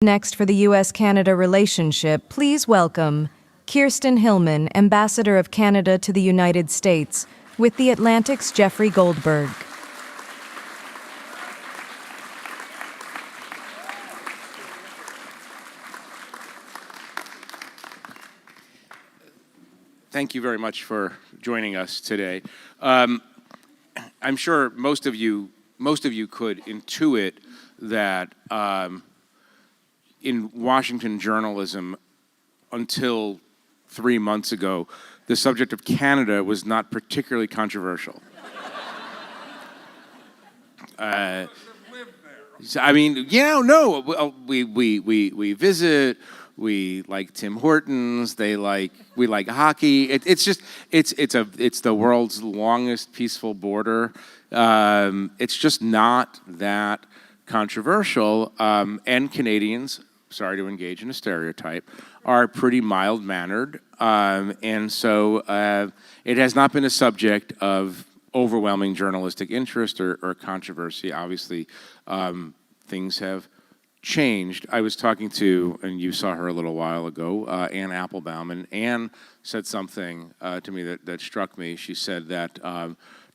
Next, for the U.S. Canada relationship, please welcome Kirsten Hillman, Ambassador of Canada to the United States, with The Atlantic's Jeffrey Goldberg. Thank you very much for joining us today. I'm sure most of you could intuit that in Washington journalism, until 3 months ago, the subject of Canada was not particularly controversial. I mean, we visit. We like Tim Hortons. We like hockey. It's the world's longest peaceful border. It's just not that controversial. And Canadians, sorry to engage in a stereotype, are pretty mild-mannered. And so it has not been a subject of overwhelming journalistic interest or controversy. Obviously, things have changed. I was talking to, and you saw her a little while ago, Anne Applebaum, and Anne said something to me that struck me. She said that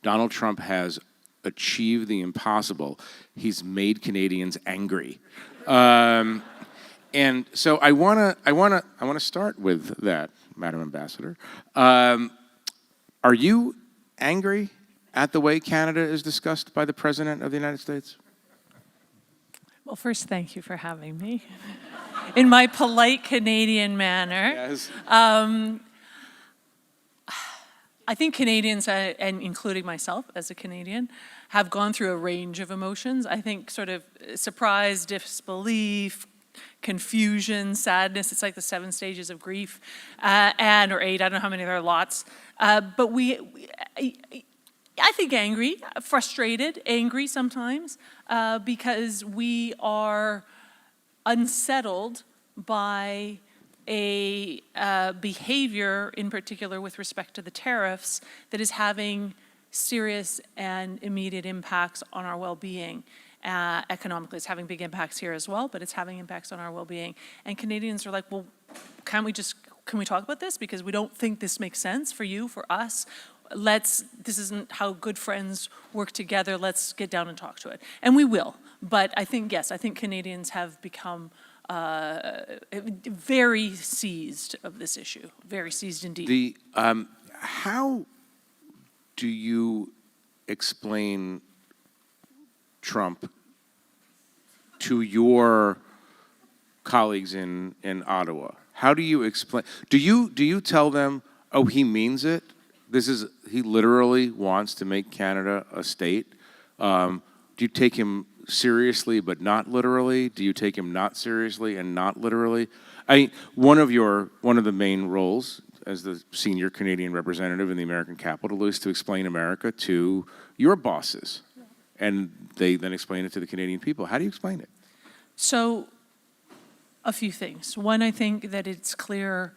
Donald Trump has achieved the impossible. He's made Canadians angry. And so I want to start with that, Madam Ambassador. Are you angry at the way Canada is discussed by the President of the United States? Well, first, thank you for having me in my polite Canadian manner. Yes. I think Canadians, and including myself as a Canadian, have gone through a range of emotions. I think sort of surprise, disbelief, confusion, sadness. It's like the 7 stages of grief, or 8. I don't know how many there are, lots. But I think angry, frustrated, angry sometimes, because we are unsettled by a behavior, in particular with respect to the tariffs, that is having serious and immediate impacts on our well-being. Economically, it's having big impacts here as well, but it's having impacts on our well-being. And Canadians are like, well, can we talk about this? Because we don't think this makes sense for you, for us. This isn't how good friends work together. Let's get down and talk to it. And we will. But I think Canadians have become very seized of this issue. Very seized indeed. How do you explain Trump to your colleagues in Ottawa? How do you explain? Do you tell them, oh, he means it? He literally wants to make Canada a state. Do you take him seriously but not literally? Do you take him not seriously and not literally? I mean, one of the main roles as the senior Canadian representative in the American capital is to explain America to your bosses, and they then explain it to the Canadian people. How do you explain it? So, a few things. One, I think that it's clear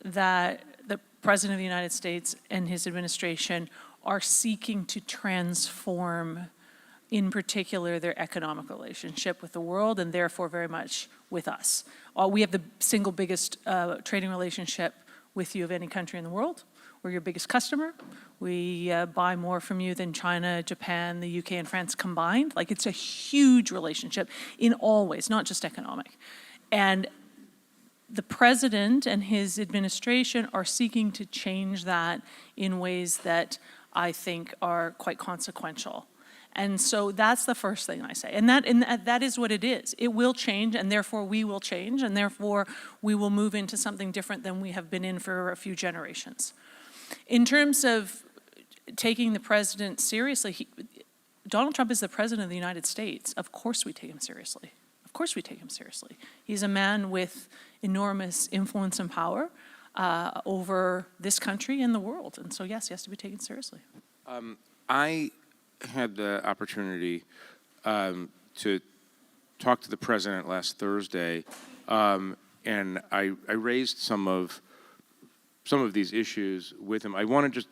that the President of the United States and his administration are seeking to transform, in particular, their economic relationship with the world, and therefore very much with us. We have the single biggest trading relationship with you of any country in the world. We're your biggest customer. We buy more from you than China, Japan, the UK, and France combined. Like, it's a huge relationship in all ways, not just economic. And the president and his administration are seeking to change that in ways that I think are quite consequential. And so that's the first thing I say. And that is what it is. It will change, and therefore we will change, and therefore we will move into something different than we have been in for a few generations. In terms of taking the president seriously, Donald Trump is the president of the United States. Of course we take him seriously. Of course we take him seriously. He's a man with enormous influence and power over this country and the world. And so, yes, he has to be taken seriously. I had the opportunity to talk to the president last Thursday, and I raised some of these issues with him. I want to just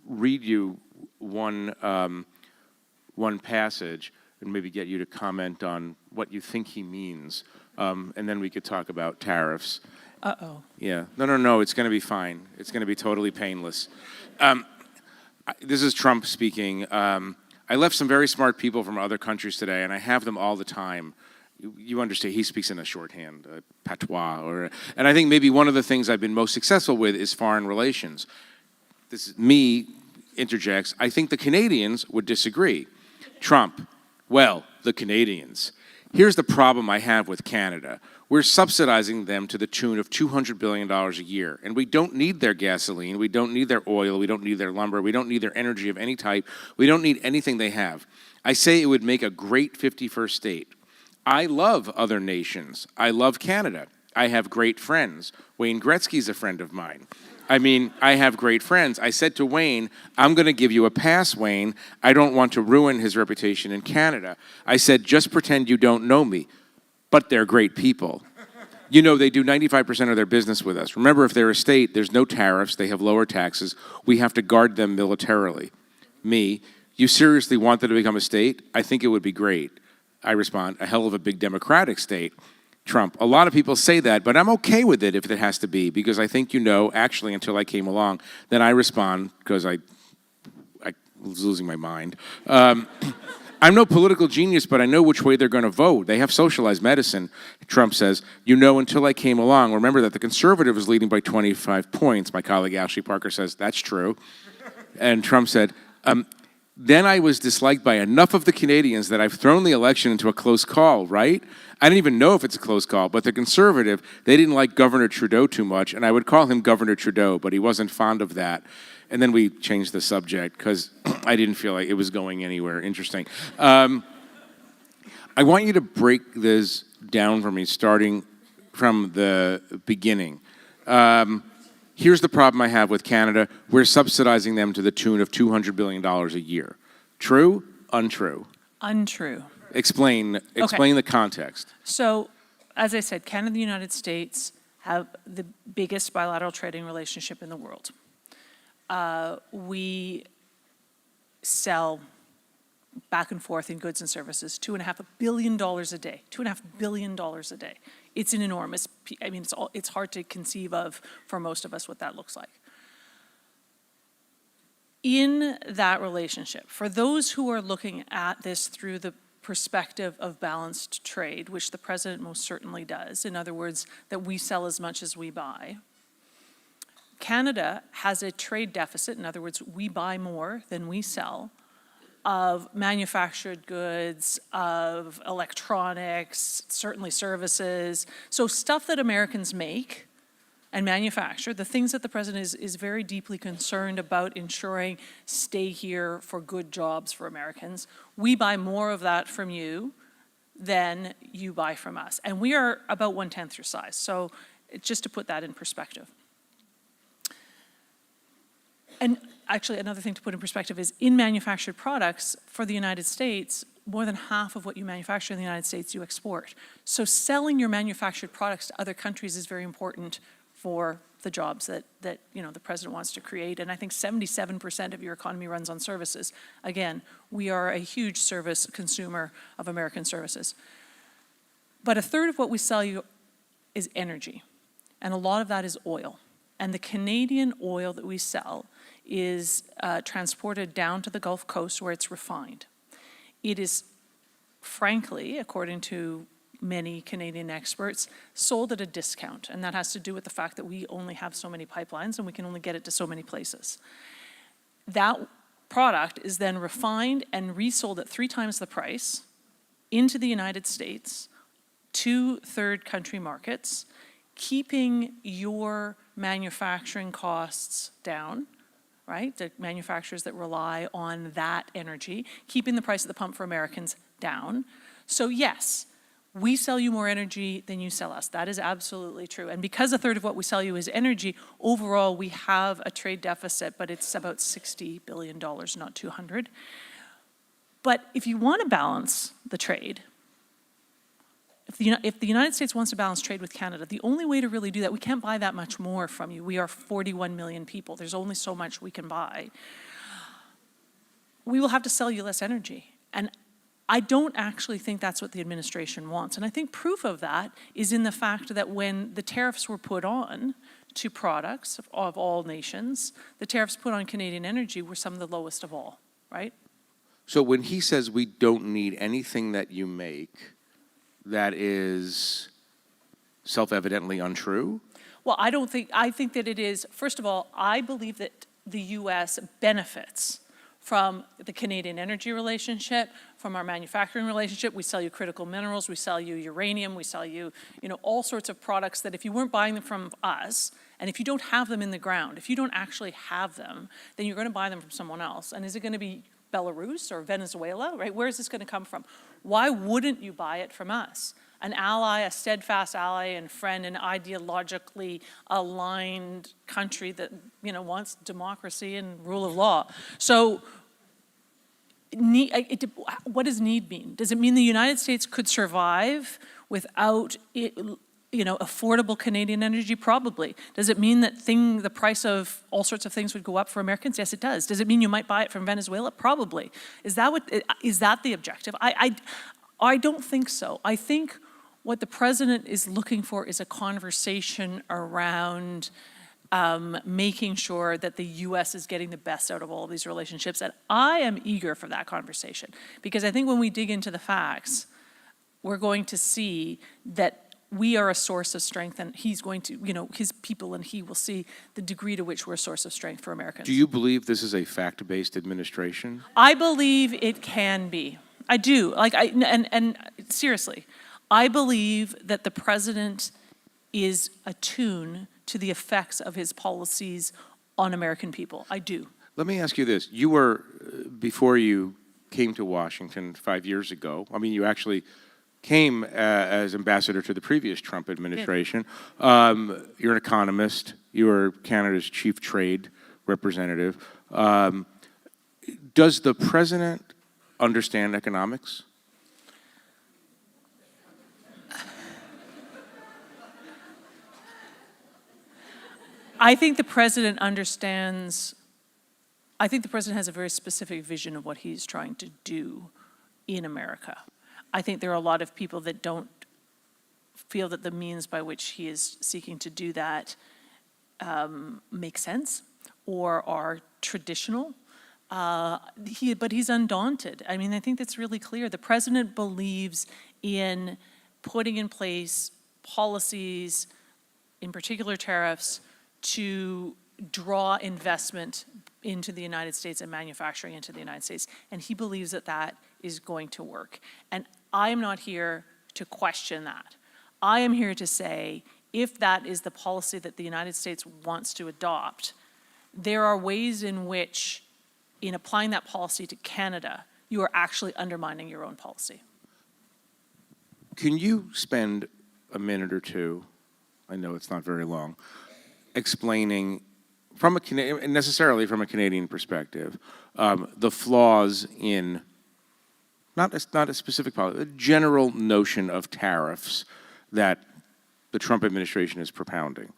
read you one passage and maybe get you to comment on what you think he means and then we could talk about tariffs. Uh-oh. Yeah. No, it's going to be fine. It's going to be totally painless. This is Trump speaking. I left some very smart people from other countries today, and I have them all the time. You understand, he speaks in a shorthand, patois. And I think maybe one of the things I've been most successful with is foreign relations. This is me, interjects, I think the Canadians would disagree. Trump, well, the Canadians. Here's the problem I have with Canada. We're subsidizing them to the tune of $200 billion a year. And we don't need their gasoline, we don't need their oil, we don't need their lumber, we don't need their energy of any type, we don't need anything they have. I say it would make a great 51st state. I love other nations. I love Canada. I have great friends. Wayne Gretzky's a friend of mine. I have great friends. I said to Wayne, I'm going to give you a pass, Wayne. I don't want to ruin his reputation in Canada. I said, just pretend you don't know me. But they're great people. You know, they do 95% of their business with us. Remember, if they're a state, there's no tariffs, they have lower taxes. We have to guard them militarily. Me, you seriously want them to become a state? I think it would be great. I respond, a hell of a big democratic state. Trump, a lot of people say that, but I'm okay with it if it has to be, because I think you know, actually, until I came along, then I respond, because I was losing my mind. I'm no political genius, but I know which way they're going to vote. They have socialized medicine. Trump says, you know, until I came along, remember that the conservative is leading by 25 points. My colleague Ashley Parker says, that's true. And Trump said, then I was disliked by enough of the Canadians that I've thrown the election into a close call, right? I don't even know if it's a close call, but the conservative, they didn't like Governor Trudeau too much, and I would call him Governor Trudeau, but he wasn't fond of that. And then we changed the subject because I didn't feel like it was going anywhere interesting. I want you to break this down for me, starting from the beginning. Here's the problem I have with Canada. We're subsidizing them to the tune of $200 billion a year. True? Untrue? Untrue. Explain the context. So, as I said, Canada and the United States have the biggest bilateral trading relationship in the world. We sell back and forth in goods and services, $2.5 billion a day, $2.5 billion a day. It's an enormous, it's hard to conceive of for most of us what that looks like. In that relationship, for those who are looking at this through the perspective of balanced trade, which the president most certainly does, in other words, that we sell as much as we buy, Canada has a trade deficit, in other words, we buy more than we sell, of manufactured goods, of electronics, certainly services. So stuff that Americans make and manufacture, the things that the president is very deeply concerned about ensuring stay here for good jobs for Americans. We buy more of that from you than you buy from us. And we are about 1/10 your size. So just to put that in perspective. And actually, another thing to put in perspective is in manufactured products for the United States, more than half of what you manufacture in the United States you export. So selling your manufactured products to other countries is very important for the jobs that the president wants to create. And I think 77% of your economy runs on services. Again, we are a huge service consumer of American services. But a third of what we sell you is energy. And a lot of that is oil. And the Canadian oil that we sell is transported down to the Gulf Coast where it's refined. It is, frankly, according to many Canadian experts, sold at a discount. And that has to do with the fact that we only have so many pipelines and we can only get it to so many places. That product is then refined and resold at 3 times the price into the United States to third country markets, keeping your manufacturing costs down, right? The manufacturers that rely on that energy, keeping the price at the pump for Americans down. So yes, we sell you more energy than you sell us. That is absolutely true. And because a third of what we sell you is energy, overall we have a trade deficit, but it's about $60 billion, not 200. But if you want to balance the trade, if the United States wants to balance trade with Canada, the only way to really do that, we can't buy that much more from you. We are 41 million people. There's only so much we can buy. We will have to sell you less energy. And I don't actually think that's what the administration wants. And I think proof of that is in the fact that when the tariffs were put on to products of all nations, the tariffs put on Canadian energy were some of the lowest of all, right? So when he says we don't need anything that you make, that is self-evidently untrue? Well, I think that it is, first of all, I believe that the U.S. benefits from the Canadian energy relationship, from our manufacturing relationship. We sell you critical minerals, we sell you uranium, we sell you, all sorts of products that if you weren't buying them from us, and if you don't have them in the ground, if you don't actually have them, then you're going to buy them from someone else. And is it going to be Belarus or Venezuela, right? Where is this going to come from? Why wouldn't you buy it from us? An ally, a steadfast ally and friend, an ideologically aligned country that, wants democracy and rule of law. So what does need mean? Does it mean the United States could survive without affordable Canadian energy? Probably. Does it mean that the price of all sorts of things would go up for Americans? Yes, it does. Does it mean you might buy it from Venezuela? Probably. Is that the objective? I don't think so. I think what the president is looking for is a conversation around making sure that the U.S. is getting the best out of all of these relationships. And I am eager for that conversation because I think when we dig into the facts, we're going to see that we are a source of strength, and he's going to, his people and he will see the degree to which we're a source of strength for Americans. Do you believe this is a fact-based administration? I believe it can be. I do. And seriously, I believe that the president is attuned to the effects of his policies on American people. I do. Let me ask you this. You were, before you came to Washington 5 years ago, you actually came as ambassador to the previous Trump administration. You're an economist. You were Canada's chief trade representative. Does the president understand economics? I think the president understands. I think the president has a very specific vision of what he's trying to do in America. I think there are a lot of people that don't feel that the means by which he is seeking to do that make sense or are traditional. But he's undaunted. I think that's really clear. The president believes in putting in place policies, in particular tariffs, to draw investment into the United States and manufacturing into the United States. And he believes that that is going to work. And I am not here to question that. I am here to say, if that is the policy that the United States wants to adopt, there are ways in which, in applying that policy to Canada, you are actually undermining your own policy. Can you spend a minute or two, I know it's not very long, explaining, necessarily from a Canadian perspective, the flaws in, not a specific policy, a general notion of tariffs that the Trump administration is propounding?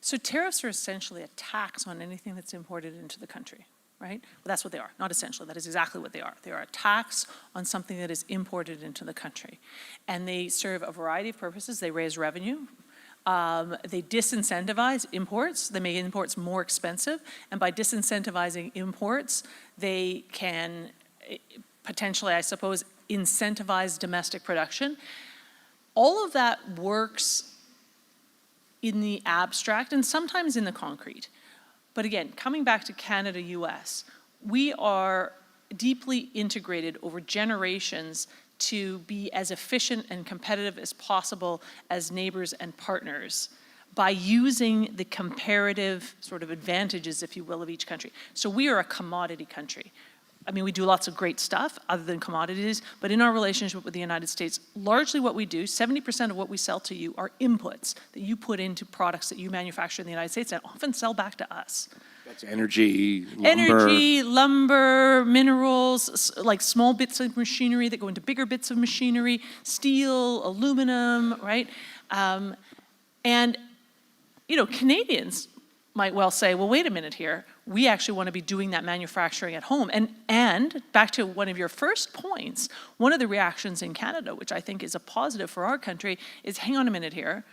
So tariffs are essentially a tax on anything that's imported into the country, right? Well, that's what they are. Not essentially, that is exactly what they are. They are a tax on something that is imported into the country. And they serve a variety of purposes. They raise revenue. They disincentivize imports. They make imports more expensive. And by disincentivizing imports, they can potentially, I suppose, incentivize domestic production. All of that works in the abstract and sometimes in the concrete. But again, coming back to Canada, U.S., we are deeply integrated over generations to be as efficient and competitive as possible as neighbors and partners by using the comparative sort of advantages, if you will, of each country. So we are a commodity country. We do lots of great stuff other than commodities, but in our relationship with the United States, largely what we do, 70% of what we sell to you are inputs that you put into products that you manufacture in the United States and often sell back to us. That's energy, lumber. Energy, lumber, minerals, like small bits of machinery that go into bigger bits of machinery, steel, aluminum, right? And, Canadians, might well say, well, wait a minute here. We actually want to be doing that manufacturing at home. And back to one of your first points, one of the reactions in Canada, which I think is a positive for our country, is hang on a minute here.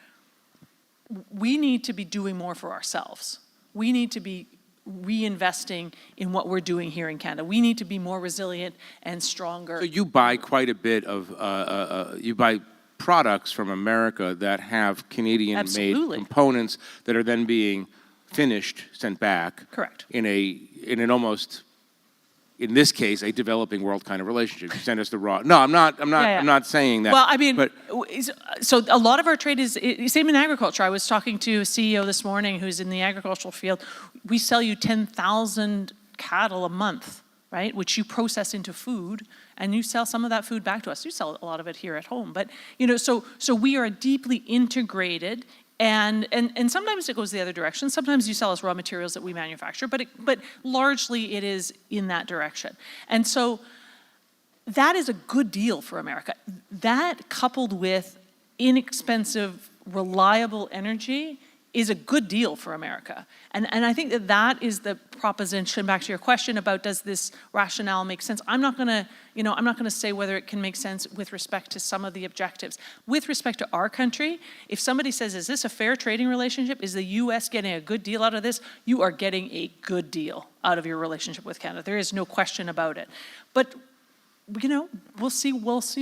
We need to be doing more for ourselves. We need to be reinvesting in what we're doing here in Canada. We need to be more resilient and stronger. So you buy quite a bit of, you buy products from America that have Canadian-made Absolutely. components that are then being finished, sent back. Correct. In an almost, in this case, a developing world kind of relationship. You send us the raw. No, I'm not saying that. Well, I mean, but, so a lot of our trade is, same in agriculture. I was talking to a CEO this morning who's in the agricultural field. We sell you 10,000 cattle a month, right? Which you process into food, and you sell some of that food back to us. You sell a lot of it here at home. But, so we are deeply integrated. And sometimes it goes the other direction. Sometimes you sell us raw materials that we manufacture, but largely it is in that direction. And so that is a good deal for America. That, coupled with inexpensive, reliable energy, is a good deal for America. And I think that is the proposition, back to your question about does this rationale make sense? I'm not gonna say whether it can make sense with respect to some of the objectives. With respect to our country, if somebody says, is this a fair trading relationship? Is the U.S. getting a good deal out of this? You are getting a good deal out of your relationship with Canada. There is no question about it. But we'll see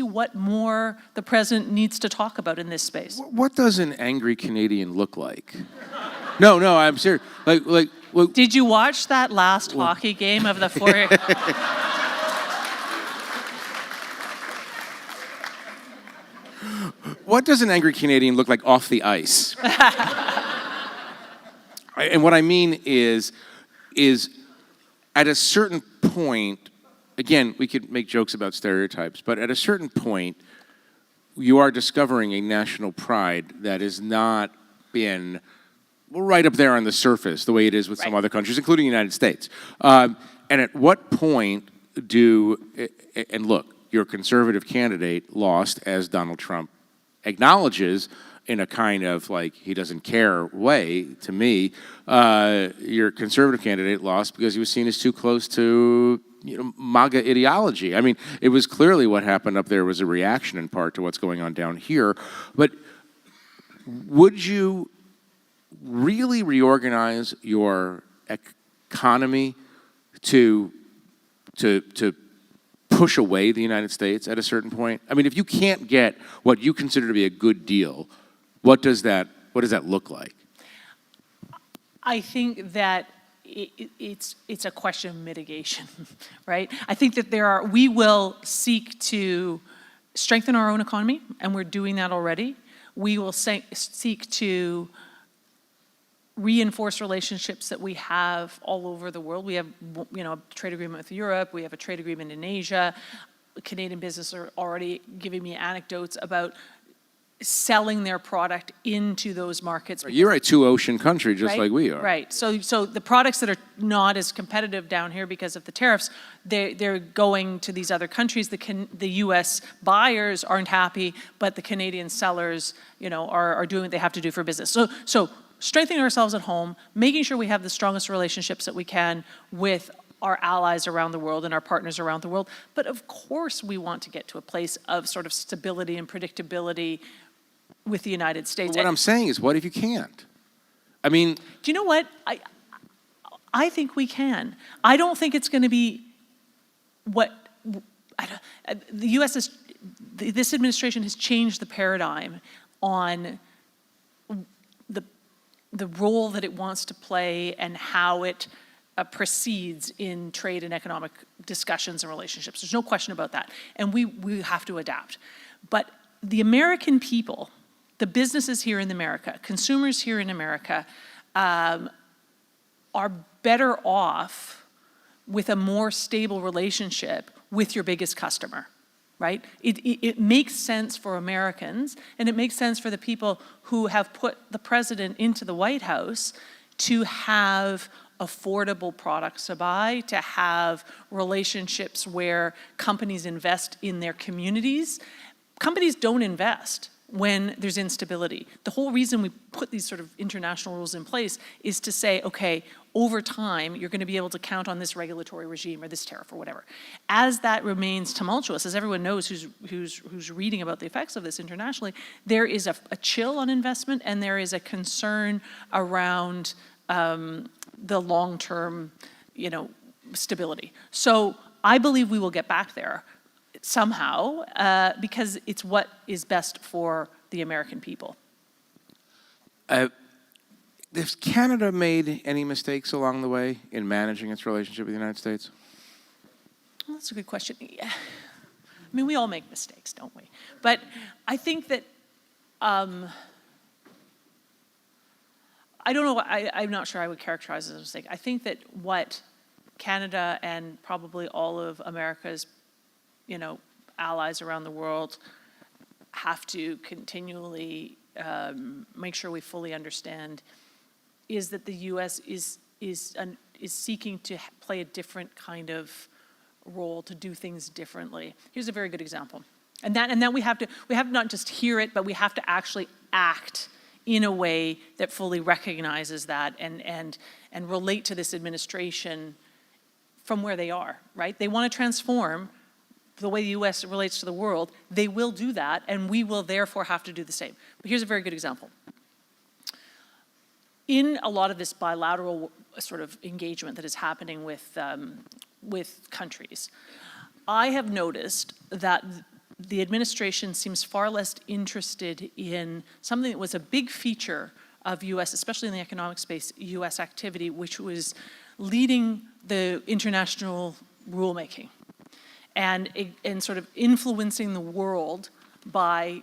what more the president needs to talk about in this space. what does an angry Canadian look like? No, I'm serious. Like, did you watch that last hockey game of the four? What does an angry Canadian look like off the ice? And what I mean is at a certain point, again, we could make jokes about stereotypes, but at a certain point, you are discovering a national pride that has not been right up there on the surface, the way it is with some other countries, including the United States. And at what point and look, your conservative candidate lost, as Donald Trump acknowledges, in a kind of like he doesn't care way, to me, your conservative candidate lost because he was seen as too close to MAGA ideology. I mean, it was clearly what happened up there was a reaction in part to what's going on down here. But would you really reorganize your economy to push away the United States at a certain point? I mean, if you can't get what you consider to be a good deal, what does that look like? I think that it's a question of mitigation, right? I think that we will seek to strengthen our own economy, and we're doing that already. We will seek to reinforce relationships that we have all over the world. We have, a trade agreement with Europe. We have a trade agreement in Asia. Canadian businesses are already giving me anecdotes about selling their product into those markets. You're a two-ocean country, just like we are. Right. So the products that are not as competitive down here because of the tariffs, they're going to these other countries. The U.S. buyers aren't happy, but the Canadian sellers, are doing what they have to do for business. So strengthening ourselves at home, making sure we have the strongest relationships that we can with our allies around the world and our partners around the world. But of course, we want to get to a place of sort of stability and predictability with the United States. But what I'm saying is, what if you can't? I mean... Do you know what? I think we can. I don't think it's going to be what... the U.S. this administration has changed the paradigm on the role that it wants to play and how it proceeds in trade and economic discussions and relationships. There's no question about that. And we have to adapt. But the American people, the businesses here in America, consumers here in America, are better off with a more stable relationship with your biggest customer, right? It makes sense for Americans, and it makes sense for the people who have put the president into the White House to have affordable products to buy, to have relationships where companies invest in their communities. Companies don't invest when there's instability. The whole reason we put these sort of international rules in place is to say, okay, over time, you're going to be able to count on this regulatory regime or this tariff or whatever. As that remains tumultuous, as everyone knows who's reading about the effects of this internationally, there is a chill on investment, and there is a concern around the long-term, stability. So I believe we will get back there somehow, because it's what is best for the American people. Has Canada made any mistakes along the way in managing its relationship with the United States? Well, that's a good question. Yeah. I mean, we all make mistakes, don't we? But I think that, I don't know, I'm not sure I would characterize it as a mistake. I think that what Canada and probably all of America's allies around the world have to continually make sure we fully understand is that the U.S. is seeking to play a different kind of role, to do things differently. Here's a very good example, and that we have to not just hear it, but we have to actually act in a way that fully recognizes that and relate to this administration from where they are. Right? They want to transform the way the U.S. relates to the world. They will do that, and we will therefore have to do the same. But here's a very good example. In a lot of this bilateral sort of engagement that is happening with countries, I have noticed that the administration seems far less interested in something that was a big feature of U.S., especially in the economic space, U.S. activity, which was leading the international rulemaking and sort of influencing the world by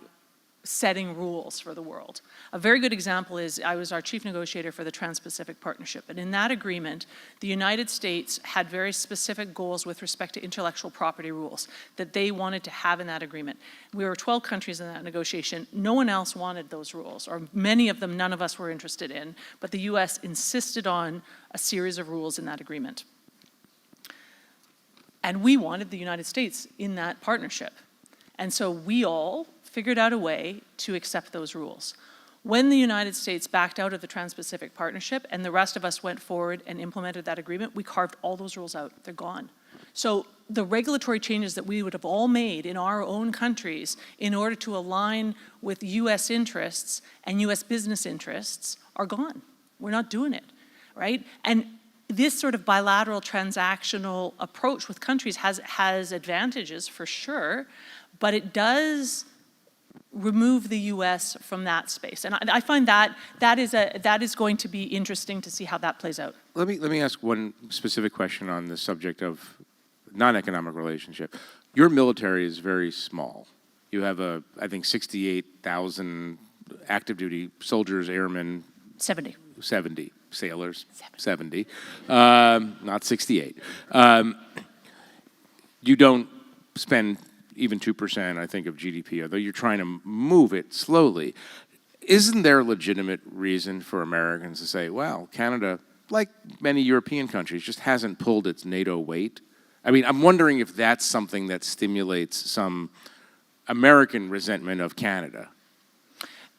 setting rules for the world. A very good example is I was our chief negotiator for the Trans-Pacific Partnership, and in that agreement, the United States had very specific goals with respect to intellectual property rules that they wanted to have in that agreement. We were 12 countries in that negotiation. No one else wanted those rules, or many of them none of us were interested in, but the U.S. insisted on a series of rules in that agreement. And we wanted the United States in that partnership. And so we all figured out a way to accept those rules. When the United States backed out of the Trans-Pacific Partnership and the rest of us went forward and implemented that agreement, we carved all those rules out. They're gone. So the regulatory changes that we would have all made in our own countries in order to align with U.S. interests and U.S. business interests are gone. We're not doing it, right? And this sort of bilateral transactional approach with countries has advantages for sure, but it does remove the U.S. from that space. And I find that is going to be interesting to see how that plays out. Let me ask one specific question on the subject of non-economic relationship. Your military is very small. You have I think 68,000 active duty soldiers, airmen. 70 sailors. 70. Not 68. You don't spend even 2%, I think, of GDP, although you're trying to move it slowly. Isn't there a legitimate reason for Americans to say, well, Canada, like many European countries, just hasn't pulled its NATO weight? I mean, I'm wondering if that's something that stimulates some American resentment of Canada.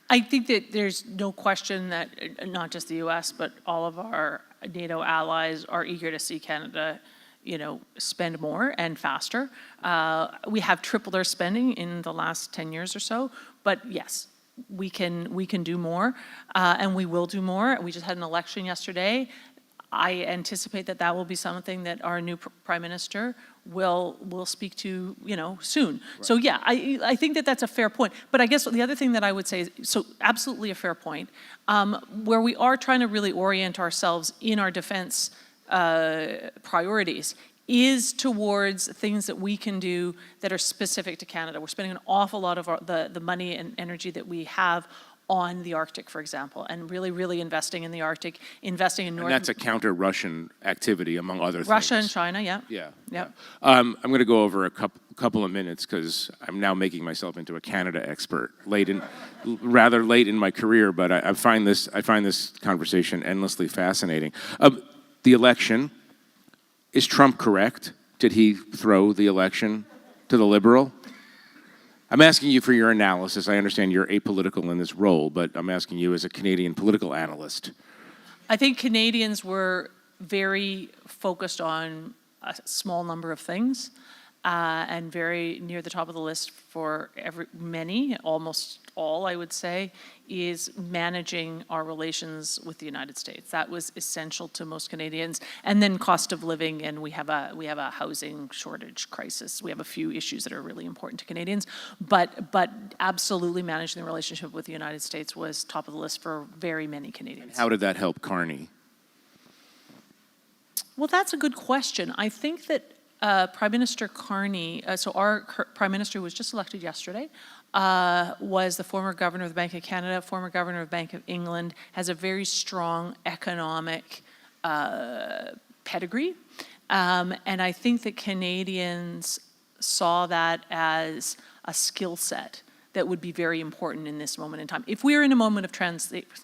I think that there's no question that not just the U.S., but all of our NATO allies are eager to see Canada spend more and faster. We have tripled our spending in the last 10 years or so, but yes, we can do more, and we will do more. We just had an election yesterday. I anticipate that will be something that our new Prime Minister will speak to, soon. Right. So yeah, I think that that's a fair point. But I guess the other thing that I would say is, so absolutely a fair point, where we are trying to really orient ourselves in our defense priorities is towards things that we can do that are specific to Canada. We're spending an awful lot of the money and energy that we have on the Arctic, for example, and really investing in the Arctic, investing in North. And that's a counter-Russian activity, among other things. Russia and China, yeah. Yeah. I'm going to go over a couple of minutes because I'm now making myself into a Canada expert rather late in my career, but I find this conversation endlessly fascinating. The election, is Trump correct? Did he throw the election to the Liberal? I'm asking you for your analysis. I understand you're apolitical in this role, but I'm asking you as a Canadian political analyst. I think Canadians were very focused on a small number of things, and very near the top of the list for many, almost all, I would say, is managing our relations with the United States. That was essential to most Canadians. And then cost of living, and we have a housing shortage crisis. We have a few issues that are really important to Canadians, but absolutely managing the relationship with the United States was top of the list for very many Canadians. How did that help Carney? Well, that's a good question. I think that Prime Minister Carney, so our Prime Minister who was just elected yesterday, was the former governor of the Bank of Canada, former governor of the Bank of England, has a very strong economic pedigree. And I think that Canadians saw that as a skill set that would be very important in this moment in time. If we are in a moment of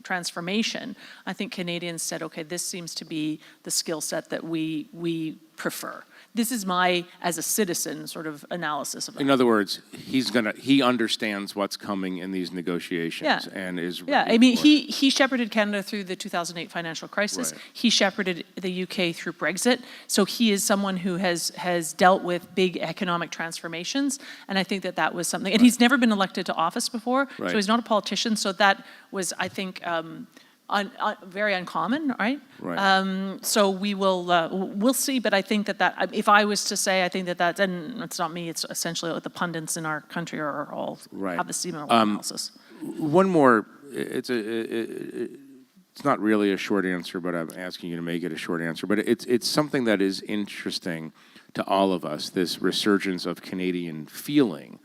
transformation, I think Canadians said, okay, this seems to be the skill set that we prefer. This is my, as a citizen, sort of analysis of it. In other words, he understands what's coming in these negotiations and is ready. Yeah, I mean, he shepherded Canada through the 2008 financial crisis. Right. He shepherded the UK through Brexit. So he is someone who has dealt with big economic transformations. And I think that was something, and he's never been elected to office before. Right. So he's not a politician. So that was, I think, very uncommon, right? Right. So we'll see, but I think that if I was to say, I think that and it's not me, it's essentially what the pundits in our country are all have the similar analysis. One more, it's not really a short answer, but I'm asking you to make it a short answer, but it's something that is interesting to all of us, this resurgence of Canadian feeling.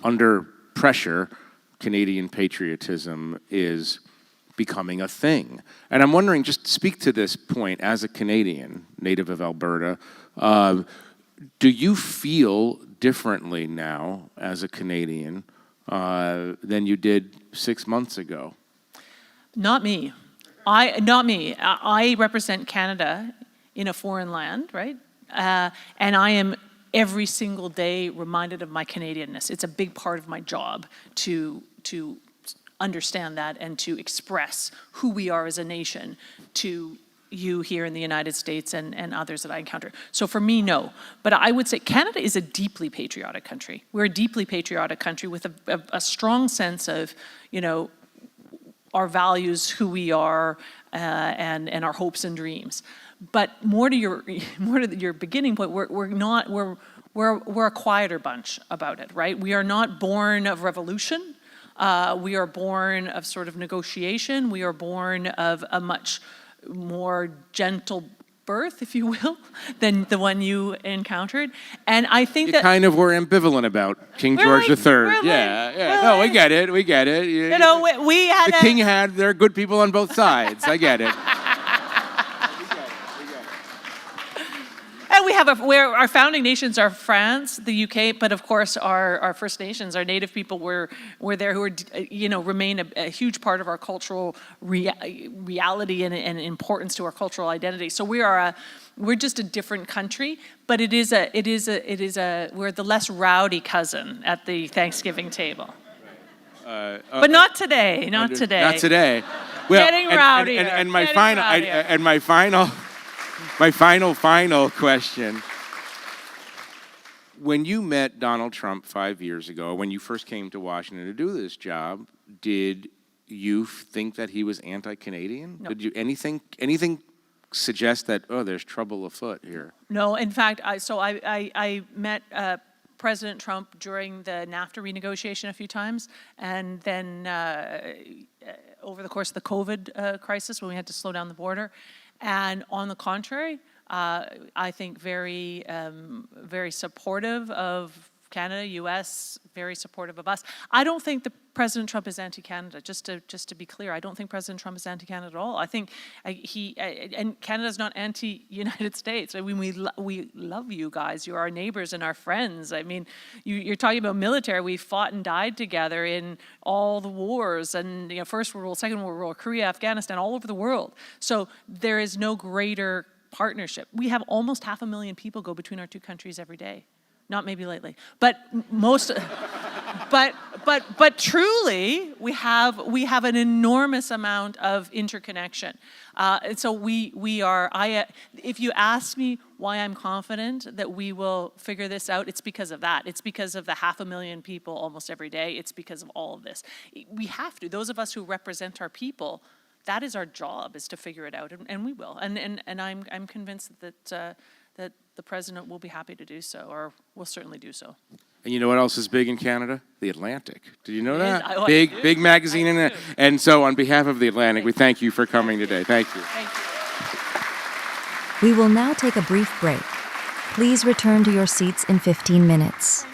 Under pressure, Canadian patriotism is becoming a thing. And I'm wondering, just speak to this point as a Canadian, native of Alberta, do you feel differently now as a Canadian than you did 6 months ago? Not me. I represent Canada in a foreign land, right? And I am every single day reminded of my Canadianness. It's a big part of my job to understand that and to express who we are as a nation to you here in the United States and others that I encounter. So for me, no. But I would say Canada is a deeply patriotic country. We're a deeply patriotic country with a strong sense of, our values, who we are, and our hopes and dreams. But more to your beginning point, we're a quieter bunch about it, right? We are not born of revolution. We are born of sort of negotiation. We are born of a much more gentle birth, if you will, than the one you encountered. And I think you kind of were ambivalent about King George III. Yeah. No, we get it. We had the king there are good people on both sides. I get it. And we have where our founding nations are France, the UK, but of course our First Nations, our Native people were there who are, remain a huge part of our cultural reality and importance to our cultural identity. So we're just a different country, but we're the less rowdy cousin at the Thanksgiving table. But not today, not today. Not today. Well, getting rowdier. And my final question. When you met Donald Trump 5 years ago, when you first came to Washington to do this job, did you think that he was anti-Canadian? No. Did you anything suggest that, there's trouble afoot here? No, in fact, I met President Trump during the NAFTA renegotiation a few times, and then over the course of the COVID crisis when we had to slow down the border. And on the contrary, I think very supportive of Canada, U.S., very supportive of us. I don't think that President Trump is anti-Canada. Just to be clear, I don't think President Trump is anti-Canada at all. I think and Canada's not anti-United States. I mean, we love you guys. You're our neighbors and our friends. I mean, you're talking about military. We fought and died together in all the wars, and First World War, Second World War, Korea, Afghanistan, all over the world. So there is no greater partnership. We have almost 500,000 people go between our two countries every day. Not maybe lately, but most. But truly, we have an enormous amount of interconnection. And so we are, if you ask me why I'm confident that we will figure this out, it's because of that. It's because of the 500,000 people almost every day. It's because of all of this. We have to. Those of us who represent our people, that is our job, is to figure it out, and we will. And I'm convinced that that the president will be happy to do so, or will certainly do so. And you know what else is big in Canada? The Atlantic. Did you know that? I Big magazine in it. And so on behalf of the Atlantic, we thank you for coming today. Thank you. Thank you. We will now take a brief break. Please return to your seats in 15 minutes.